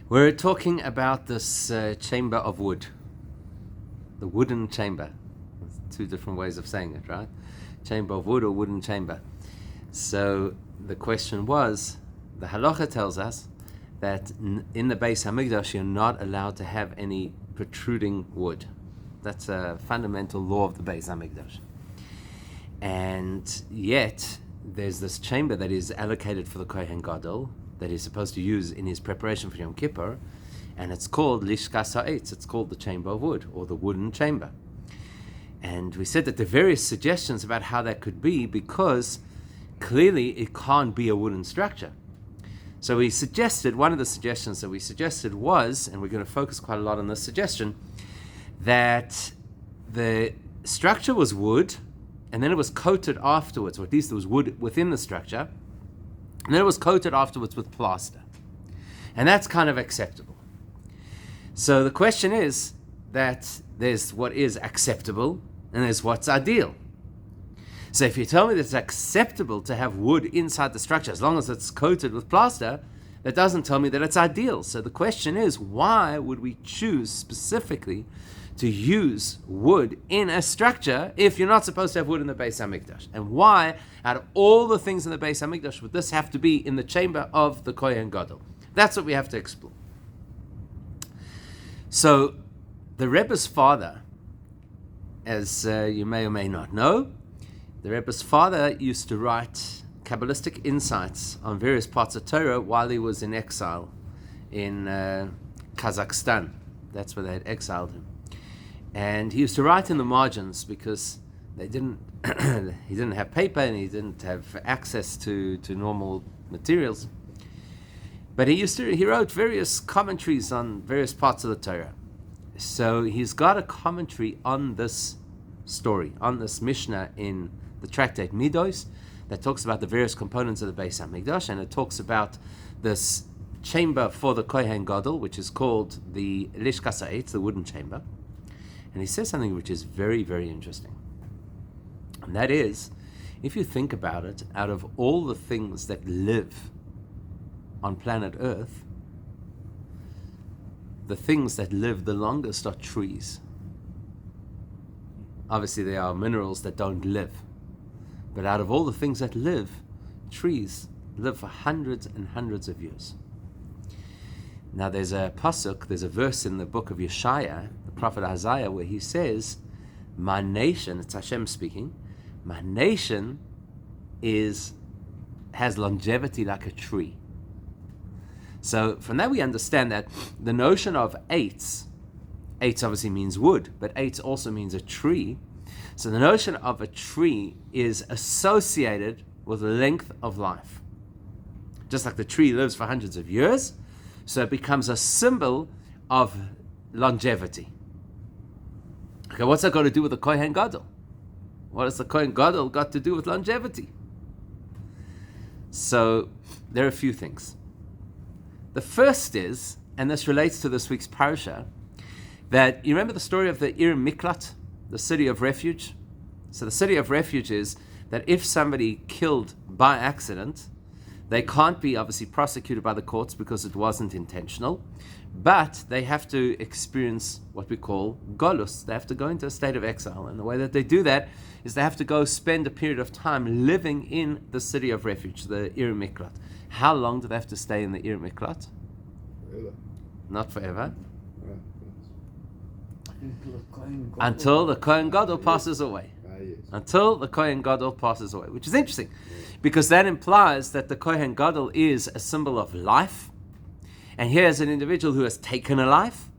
We're talking about this chamber of wood, the wooden chamber. There's two different ways of saying it, right? Chamber of wood or wooden chamber. So the question was, the halacha tells us that in the Beis Hamikdash you're not allowed to have any protruding wood. That's a fundamental law of the Beis Hamikdash. And yet there's this chamber that is allocated for the Kohen Gadol that he's supposed to use in his preparation for Yom Kippur, and it's called Lishkas Ha'etz. It's called the chamber of wood, or the wooden chamber. And we said that there are various suggestions about how that could be, because clearly it can't be a wooden structure. So we suggested, one of the suggestions that we suggested was, and we're going to focus quite a lot on this suggestion, that the structure was wood, and then it was coated afterwards, or at least there was wood within the structure, and then it was coated afterwards with plaster. And that's kind of acceptable. So the question is that there's what is acceptable, and there's what's ideal. So if you tell me that it's acceptable to have wood inside the structure, as long as it's coated with plaster, that doesn't tell me that it's ideal. So the question is, why would we choose specifically to use wood in a structure if you're not supposed to have wood in the Beis Hamikdash? And why, out of all the things in the Beis Hamikdash, would this have to be in the chamber of the Kohen Gadol? That's what we have to explore. So the Rebbe's father, as you may or may not know, the Rebbe's father used to write Kabbalistic insights on various parts of Torah while he was in exile in Kazakhstan. That's where they had exiled him. And he used to write in the margins because he didn't have paper and he didn't have access to normal materials. But he wrote various commentaries on various parts of the Torah. So he's got a commentary on this story, on this Mishnah in the tractate Midos, that talks about the various components of the Beis Hamikdash, and it talks about this chamber for the Kohen Gadol, which is called the Lishkas Ha'etz, the wooden chamber. And he says something which is very, very interesting. And that is, if you think about it, out of all the things that live on planet Earth, the things that live the longest are trees. Obviously, there are minerals that don't live. But out of all the things that live, trees live for hundreds and hundreds of years. Now there's a pasuk, there's a verse in the book of Yeshaya, the prophet Isaiah, where he says, my nation, it's Hashem speaking, my nation has longevity like a tree. So from that we understand that the notion of eitz obviously means wood, but eitz also means a tree. So the notion of a tree is associated with length of life. Just like the tree lives for hundreds of years, so it becomes a symbol of longevity. Okay, what's that got to do with the Kohen Gadol? What has the Kohen Gadol got to do with longevity? So there are a few things. The first is, and this relates to this week's parasha, that you remember the story of the Ir Miklat, the city of refuge? So the city of refuge is that if somebody killed by accident, they can't be obviously prosecuted by the courts because it wasn't intentional, but they have to experience what we call golus. They have to go into a state of exile, and the way that they do that is they have to go spend a period of time living in the city of refuge, the Ir Miklat. How long do they have to stay in the Ir Miklat? Forever. Not forever. Until Until the Kohen Gadol passes away. Yes. Until the Kohen Gadol passes away, which is interesting, because that implies that the Kohen Gadol is a symbol of life, and here's an individual who has taken a life.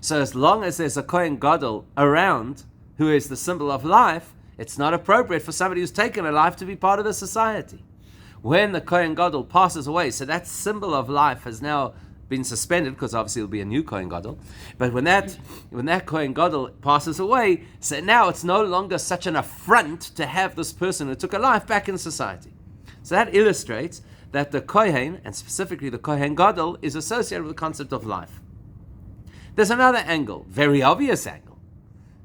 So as long as there's a Kohen Gadol around who is the symbol of life, it's not appropriate for somebody who's taken a life to be part of the society. When the Kohen Gadol passes away, so that symbol of life has now been suspended, because obviously it'll be a new Kohen Gadol. But when that Kohen Gadol passes away, so now it's no longer such an affront to have this person who took a life back in society. So that illustrates that the Kohen, and specifically the Kohen Gadol, is associated with the concept of life. There's another angle, very obvious angle,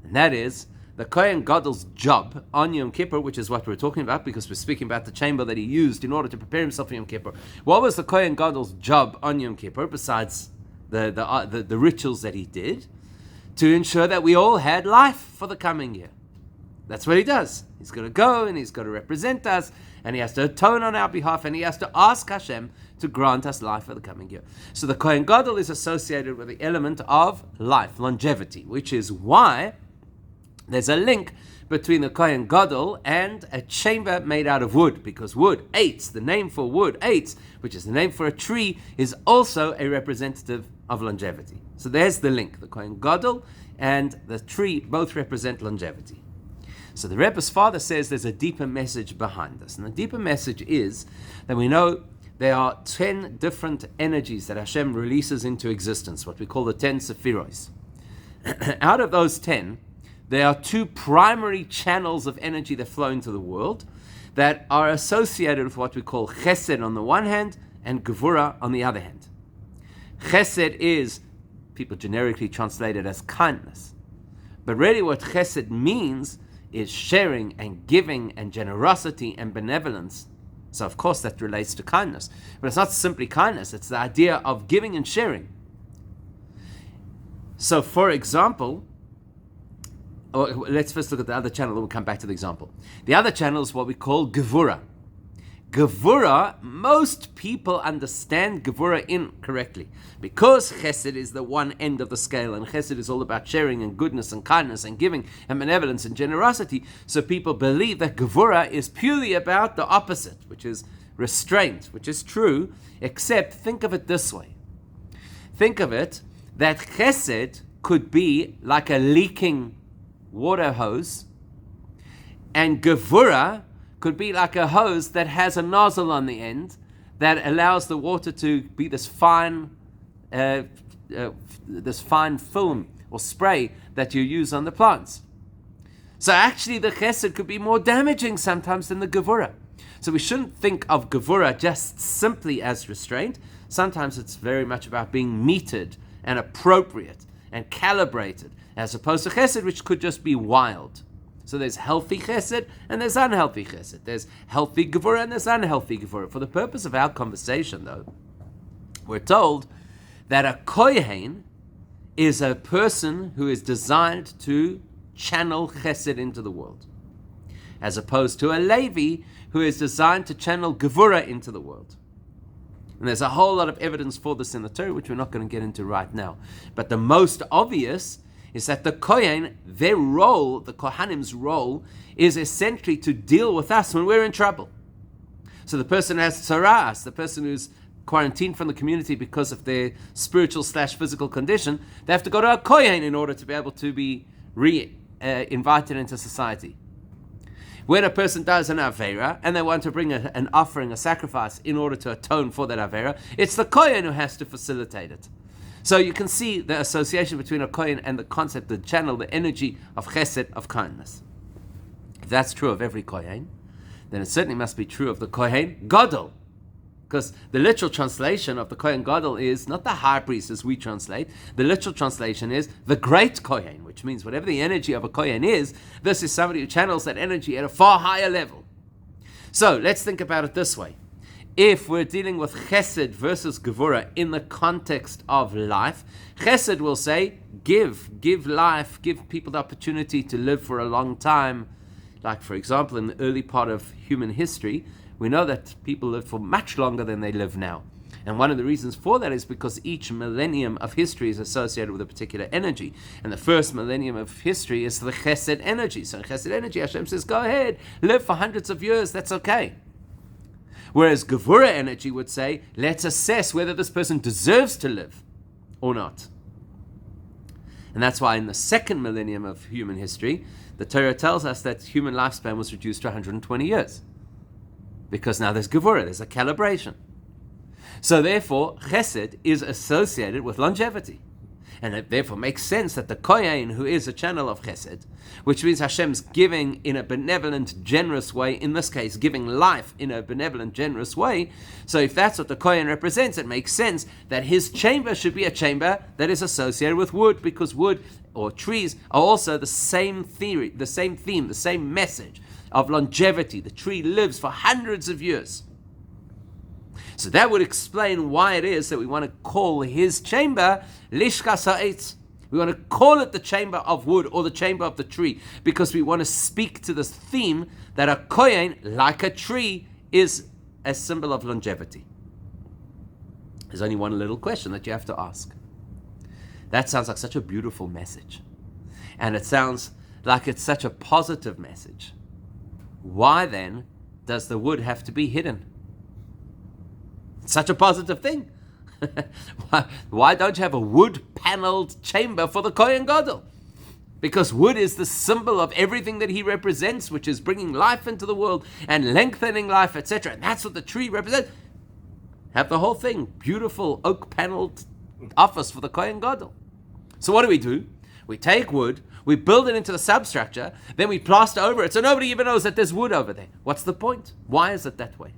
and that is the Kohen Gadol's job on Yom Kippur, which is what we're talking about because we're speaking about the chamber that he used in order to prepare himself for Yom Kippur. What was the Kohen Gadol's job on Yom Kippur besides the rituals that he did to ensure that we all had life for the coming year. That's what he does. He's got to go and he's got to represent us, and he has to atone on our behalf, and he has to ask Hashem to grant us life for the coming year. So the Kohen Gadol is associated with the element of life, longevity, which is why there's a link between the Kohen Gadol and a chamber made out of wood, because wood, eitz, the name for wood, eitz, which is the name for a tree, is also a representative of longevity. So there's the link. The Kohen Gadol and the tree both represent longevity. So the Rebbe's father says there's a deeper message behind this. And the deeper message is that we know there are 10 different energies that Hashem releases into existence, what we call the 10 Sephiros. Out of those 10, there are 2 primary channels of energy that flow into the world that are associated with what we call Chesed on the one hand and Gevura on the other hand. Chesed is, people generically translate it as kindness. But really what Chesed means is sharing and giving and generosity and benevolence. So of course that relates to kindness. But it's not simply kindness, it's the idea of giving and sharing. So for example, let's first look at the other channel, then we'll come back to the example. The other channel is what we call Gevura. Gevura, most people understand Gevura incorrectly, because Chesed is the one end of the scale, and Chesed is all about sharing and goodness and kindness and giving and benevolence and generosity. So people believe that Gevura is purely about the opposite, which is restraint, which is true, except think of it this way. Think of it that Chesed could be like a leaking water hose, and Gevura could be like a hose that has a nozzle on the end that allows the water to be this fine film or spray that you use on the plants. So actually the Chesed could be more damaging sometimes than the Gevura. So we shouldn't think of Gevura just simply as restraint. Sometimes it's very much about being metered and appropriate and calibrated, as opposed to Chesed, which could just be wild. So there's healthy Chesed and there's unhealthy Chesed. There's healthy Gevura and there's unhealthy Gevura. For the purpose of our conversation, though, we're told that a Kohen is a person who is designed to channel Chesed into the world, as opposed to a Levi who is designed to channel Gevura into the world. And there's a whole lot of evidence for this in the Torah, which we're not going to get into right now. But the most obvious is that the Kohen, their role, the Kohanim's role, is essentially to deal with us when we're in trouble. So the person who has tzaras, the person who's quarantined from the community because of their spiritual/physical condition, they have to go to a Kohen in order to be able to be invited into society. When a person does an Aveira and they want to bring an offering, a sacrifice, in order to atone for that Aveira, it's the Kohen who has to facilitate it. So you can see the association between a Kohen and the concept, the channel, the energy of Chesed, of kindness. If that's true of every Kohen, then it certainly must be true of the Kohen Gadol. Because the literal translation of the Kohen Gadol is not the high priest as we translate. The literal translation is the great Kohen, which means whatever the energy of a Kohen is, this is somebody who channels that energy at a far higher level. So let's think about it this way. If we're dealing with Chesed versus Gevura in the context of life, Chesed will say, give life, give people the opportunity to live for a long time. Like, for example, in the early part of human history, we know that people lived for much longer than they live now. And one of the reasons for that is because each millennium of history is associated with a particular energy. And the first millennium of history is the Chesed energy. So in Chesed energy, Hashem says, go ahead, live for hundreds of years, that's okay. Whereas Gevura energy would say, let's assess whether this person deserves to live or not. And that's why in the second millennium of human history, the Torah tells us that human lifespan was reduced to 120 years. Because now there's Gevura, there's a calibration. So therefore, Chesed is associated with longevity. And it therefore makes sense that the Kohen, who is a channel of Chesed, which means Hashem's giving in a benevolent, generous way, in this case, giving life in a benevolent, generous way. So if that's what the Kohen represents, it makes sense that his chamber should be a chamber that is associated with wood, because wood or trees are also the same theory, the same theme, the same message of longevity. The tree lives for hundreds of years. So that would explain why it is that we want to call his chamber Lishkas Ha'etz. We want to call it the chamber of wood or the chamber of the tree, because we want to speak to this theme that a kohen, like a tree, is a symbol of longevity. There's only one little question that you have to ask. That sounds like such a beautiful message. And it sounds like it's such a positive message. Why then does the wood have to be hidden? It's such a positive thing. Why don't you have a wood-paneled chamber for the Kohen Gadol? Because wood is the symbol of everything that he represents, which is bringing life into the world and lengthening life, etc. And that's what the tree represents. Have the whole thing, beautiful oak-paneled office for the Kohen Gadol. So what do? We take wood, we build it into the substructure, then we plaster over it, so nobody even knows that there's wood over there. What's the point? Why is it that way?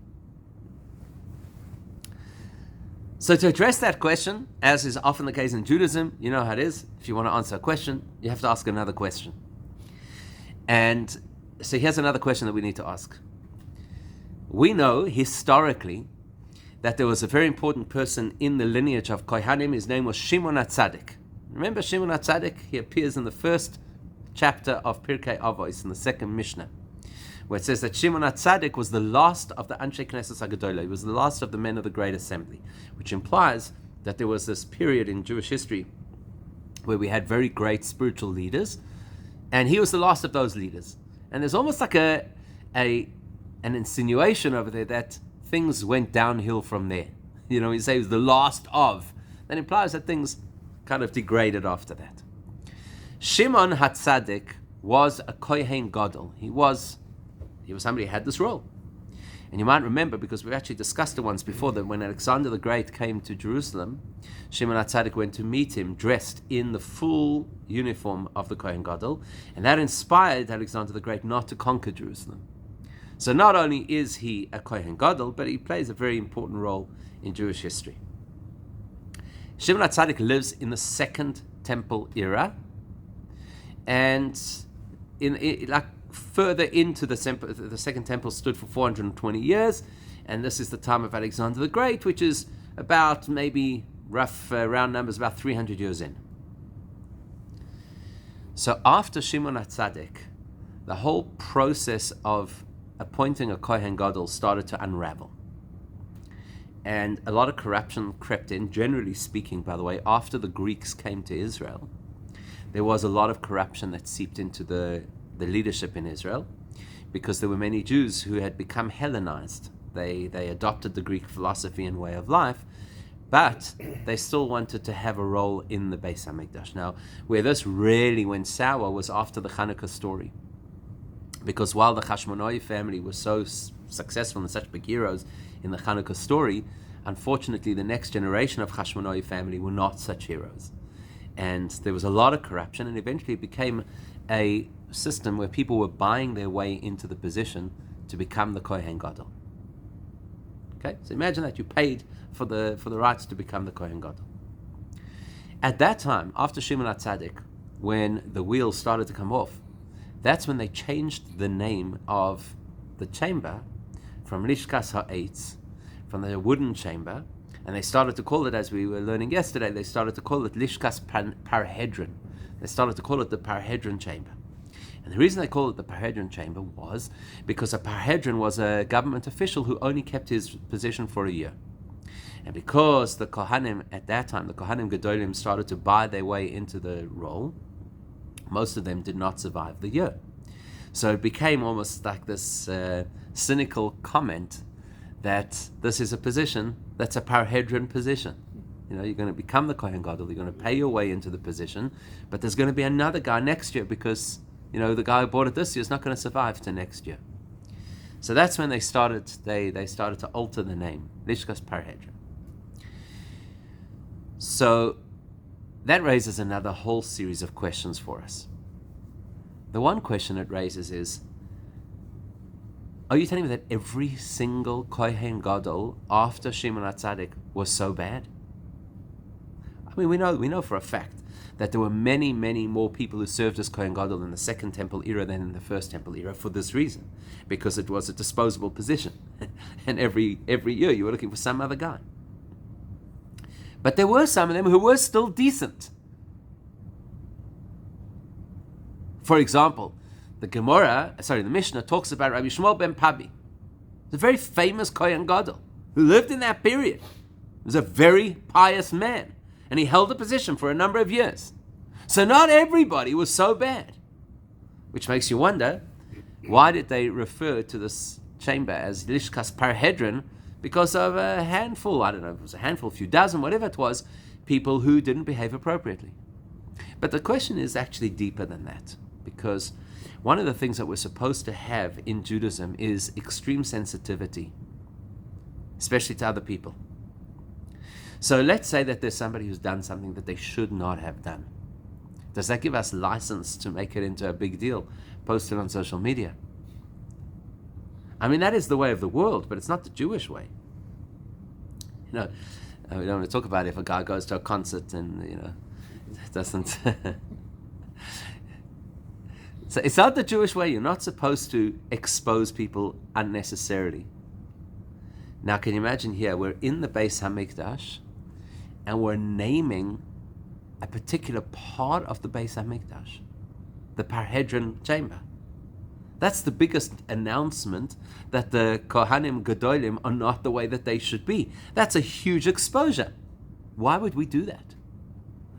So to address that question, as is often the case in Judaism, you know how it is. If you want to answer a question, you have to ask another question. And so here's another question that we need to ask. We know historically that there was a very important person in the lineage of Kohanim. His name was Shimon HaTzadik. Remember Shimon HaTzadik? He appears in the first chapter of Pirkei Avos, in the second Mishnah, where it says that Shimon HaTzadik was the last of the Anshe Knesset HaGedolah. He was the last of the men of the Great Assembly, which implies that there was this period in Jewish history where we had very great spiritual leaders, and he was the last of those leaders. And there's almost like an insinuation over there that things went downhill from there. You know, you say he was the last of, that implies that things kind of degraded after that. Shimon HaTzadik was a Kohen Gadol. He was somebody who had this role. And you might remember, because we've actually discussed it once before, that when Alexander the Great came to Jerusalem, Shimon HaTzadik went to meet him dressed in the full uniform of the Kohen Gadol, and that inspired Alexander the Great not to conquer Jerusalem. So not only is he a Kohen Gadol, but he plays a very important role in Jewish history. Shimon HaTzadik lives in the Second Temple era, and further into the Second Temple stood for 420 years, and this is the time of Alexander the Great, which is about maybe rough round numbers, about 300 years in. So after Shimon HaTzadik, the whole process of appointing a Kohen Gadol started to unravel. And a lot of corruption crept in, generally speaking, by the way. After the Greeks came to Israel, there was a lot of corruption that seeped into the leadership in Israel, because there were many Jews who had become Hellenized. They adopted the Greek philosophy and way of life, but they still wanted to have a role in the Beis HaMikdash. Now, where this really went sour was after the Hanukkah story, because while the Hashmonai family was so successful and such big heroes in the Hanukkah story, unfortunately the next generation of Hashmonai family were not such heroes. And there was a lot of corruption, and eventually it became a system where people were buying their way into the position to become the Kohen Gadol. Okay, so imagine that you paid for the rights to become the Kohen Gadol. At that time, after Shimon HaTzadik, when the wheels started to come off, that's when they changed the name of the chamber from Lishkas Ha'etz, from the wooden chamber, and they started to call it, as we were learning yesterday, they started to call it Lishkas Parhedron. They started to call it the Parhedron chamber. And the reason they called it the Parhedron chamber was because a Parhedron was a government official who only kept his position for a year. And because the Kohanim at that time, the Kohanim Gedolim, started to buy their way into the role, most of them did not survive the year. So it became almost like this cynical comment that this is a position that's a Parhedron position. You know, you're going to become the Kohen Gadol, you're going to pay your way into the position, but there's going to be another guy next year because, you know, the guy who bought it this year is not going to survive to next year. So that's when they started to alter the name, Lishkas Parhedron. So that raises another whole series of questions for us. The one question it raises is, are you telling me that every single Kohen Gadol after Shimon HaTzadik was so bad? I mean, we know for a fact that there were many, many more people who served as Kohen Gadol in the Second Temple era than in the First Temple era for this reason, because it was a disposable position. And every year you were looking for some other guy. But there were some of them who were still decent. For example, the Mishnah talks about Rabbi Shmuel ben Pabi, the very famous Kohen Gadol who lived in that period. He was a very pious man, and he held a position for a number of years. So not everybody was so bad, which makes you wonder, why did they refer to this chamber as Lishkas Parhedron? Because of a handful, I don't know if it was a handful, a few dozen, whatever it was, people who didn't behave appropriately. But the question is actually deeper than that, because one of the things that we're supposed to have in Judaism is extreme sensitivity, especially to other people. So let's say that there's somebody who's done something that they should not have done. Does that give us license to make it into a big deal, post it on social media? I mean, that is the way of the world, but it's not the Jewish way. We don't want to talk about if a guy goes to a concert and, it doesn't... So it's not the Jewish way. You're not supposed to expose people unnecessarily. Now, can you imagine here, we're in the Beis HaMikdash, and we're naming a particular part of the Beis HaMikdash, the Parhedron chamber. That's the biggest announcement that the Kohanim Gedolim are not the way that they should be. That's a huge exposure. Why would we do that?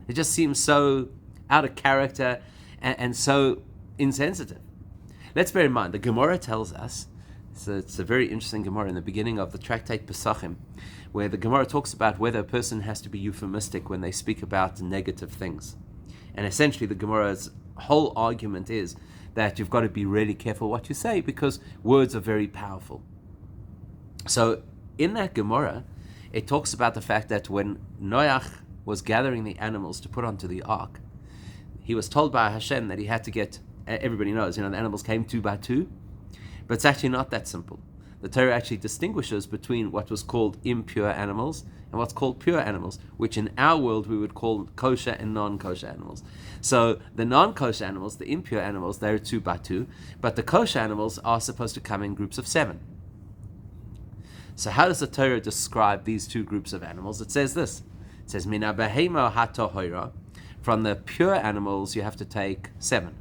It just seems so out of character and so insensitive. Let's bear in mind, the Gemara tells us, so it's a very interesting Gemara in the beginning of the tractate Pesachim, where the Gemara talks about whether a person has to be euphemistic when they speak about negative things. And essentially the Gemara's whole argument is that you've got to be really careful what you say, because words are very powerful. So in that Gemara, it talks about the fact that when Noach was gathering the animals to put onto the ark, he was told by Hashem that he had to get, everybody knows, the animals came two by two, but it's actually not that simple. The Torah actually distinguishes between what was called impure animals and what's called pure animals, which in our world we would call kosher and non-kosher animals. So the non-kosher animals, the impure animals, they're two by two, but the kosher animals are supposed to come in groups of 7. So how does the Torah describe these two groups of animals? It says this. It says, Mina behema hatohira. From the pure animals you have to take 7.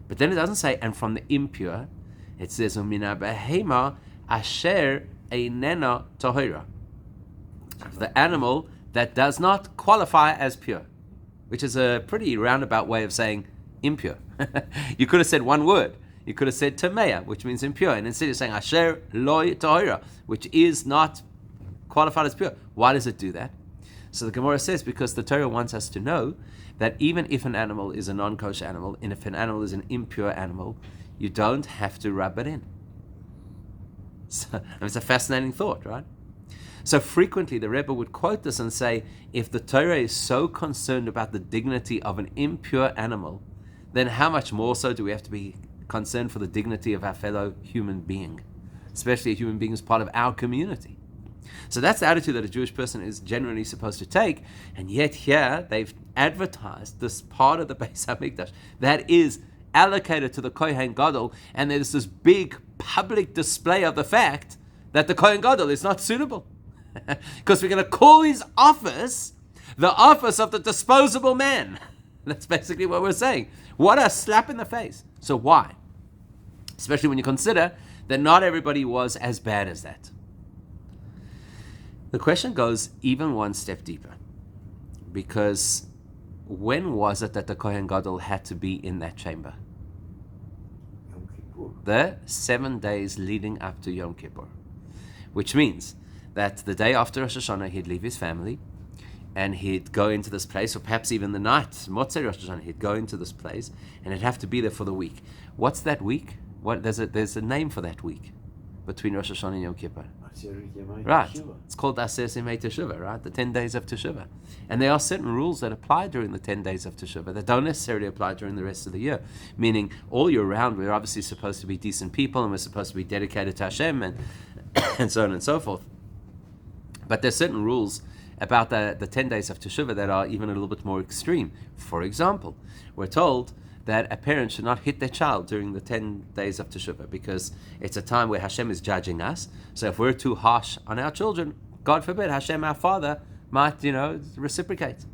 But then it doesn't say, and from the impure, it says, Umina behema asher einena tohira. The animal that does not qualify as pure, which is a pretty roundabout way of saying impure. You could have said one word. You could have said tamea, which means impure, and instead you're saying asher loy tohira, which is not qualified as pure. Why does it do that? So the Gemara says, because the Torah wants us to know that even if an animal is a non-kosher animal, and if an animal is an impure animal, you don't have to rub it in. So, it's a fascinating thought, right? So frequently the Rebbe would quote this and say, if the Torah is so concerned about the dignity of an impure animal, then how much more so do we have to be concerned for the dignity of our fellow human being, especially a human being as part of our community? So that's the attitude that a Jewish person is generally supposed to take, and yet here they've advertised this part of the Beis HaMikdash that is allocated to the Kohen Gadol, and there's this big public display of the fact that the Kohen Gadol is not suitable. Because we're going to call his office the office of the disposable man. That's basically what we're saying. What a slap in the face. So why? Especially when you consider that not everybody was as bad as that. The question goes even one step deeper, because when was it that the Kohen Gadol had to be in that chamber? Yom Kippur. The 7 days leading up to Yom Kippur, which means that the day after Rosh Hashanah he'd leave his family and he'd go into this place, or perhaps even the night, Motzei Rosh Hashanah, he'd go into this place and he'd have to be there for the week. What's that week? There's a name for that week between Rosh Hashanah and Yom Kippur. Right, it's called Aser Yemei Teshuvah, right? The 10 days of Teshuvah. And there are certain rules that apply during the 10 days of Teshuvah that don't necessarily apply during the rest of the year. Meaning, all year round, we're obviously supposed to be decent people and we're supposed to be dedicated to Hashem and so on and so forth. But there's certain rules about the 10 days of Teshuvah that are even a little bit more extreme. For example, we're told that a parent should not hit their child during the 10 days of Teshuvah because it's a time where Hashem is judging us. So if we're too harsh on our children, God forbid, Hashem, our Father, might, reciprocate.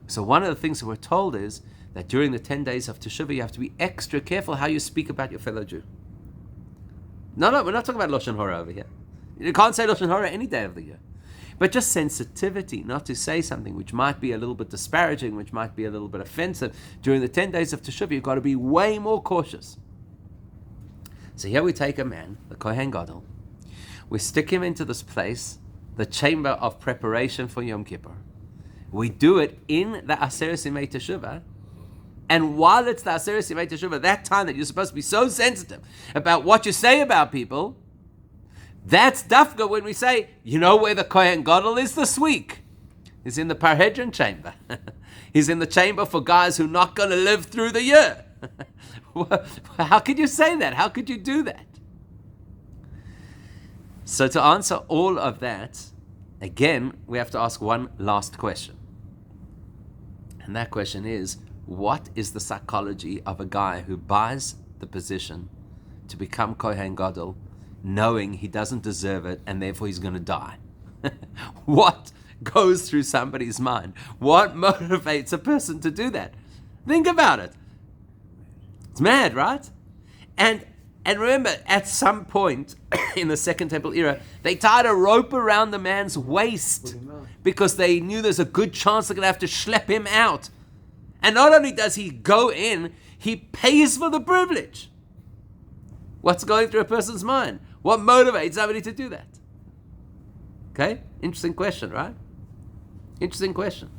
So one of the things that we're told is that during the 10 days of Teshuvah, you have to be extra careful how you speak about your fellow Jew. No, we're not talking about Lashon Hara over here. You can't say Lashon Hara any day of the year. But just sensitivity, not to say something which might be a little bit disparaging, which might be a little bit offensive. During the 10 days of Teshuvah, you've got to be way more cautious. So here we take a man, the Kohen Gadol, we stick him into this place, the chamber of preparation for Yom Kippur. We do it in the Aseret Yemei Teshuvah, and while it's the Aseret Yemei Teshuvah, that time that you're supposed to be so sensitive about what you say about people, that's dafka when we say, you know where the Kohen Gadol is this week? He's in the Parhedron chamber. He's in the chamber for guys who are not going to live through the year. How could you say that? How could you do that? So to answer all of that, again, we have to ask one last question. And that question is, what is the psychology of a guy who buys the position to become Kohen Gadol, knowing he doesn't deserve it and therefore he's going to die? What goes through somebody's mind? What motivates a person to do that? Think about it. It's mad, right? And remember, at some point in the Second Temple era, they tied a rope around the man's waist because they knew there's a good chance they're going to have to schlep him out. And not only does he go in, he pays for the privilege. What's going through a person's mind? What motivates somebody to do that? Okay? Interesting question, right? Interesting question.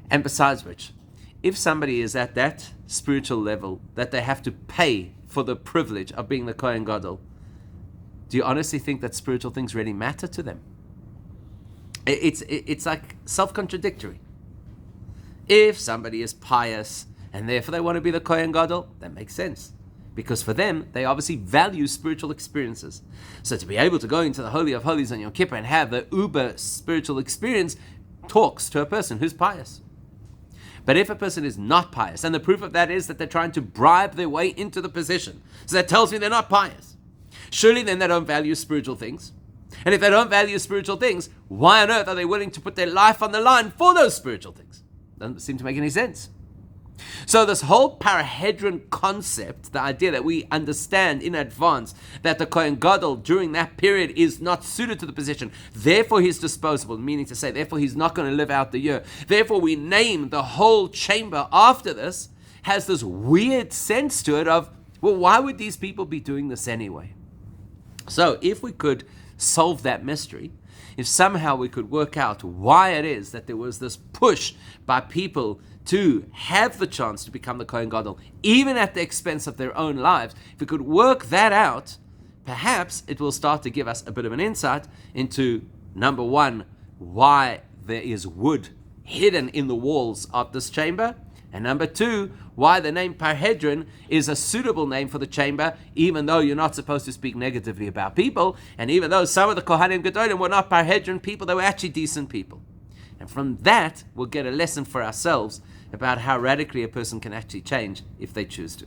And besides which, if somebody is at that spiritual level that they have to pay for the privilege of being the Kohen Gadol, do you honestly think that spiritual things really matter to them? It's like self-contradictory. If somebody is pious and therefore they want to be the Kohen Gadol, that makes sense. Because for them, they obviously value spiritual experiences. So to be able to go into the Holy of Holies on Yom Kippur and have the uber spiritual experience talks to a person who's pious. But if a person is not pious, and the proof of that is that they're trying to bribe their way into the position, so that tells me they're not pious. Surely then they don't value spiritual things. And if they don't value spiritual things, why on earth are they willing to put their life on the line for those spiritual things? Doesn't seem to make any sense. So this whole parahedron concept, the idea that we understand in advance that the Kohen Gadol during that period is not suited to the position, therefore he's disposable, meaning to say, therefore he's not going to live out the year. Therefore we name the whole chamber after this, has this weird sense to it of, well, why would these people be doing this anyway? So if we could solve that mystery, if somehow we could work out why it is that there was this push by people to have the chance to become the Kohen Gadol, even at the expense of their own lives, if we could work that out, perhaps it will start to give us a bit of an insight into, number one, why there is wood hidden in the walls of this chamber, and number two, why the name Parhedron is a suitable name for the chamber, even though you're not supposed to speak negatively about people, and even though some of the Kohanim Gedolim were not Parhedron people, they were actually decent people. And from that, we'll get a lesson for ourselves about how radically a person can actually change if they choose to.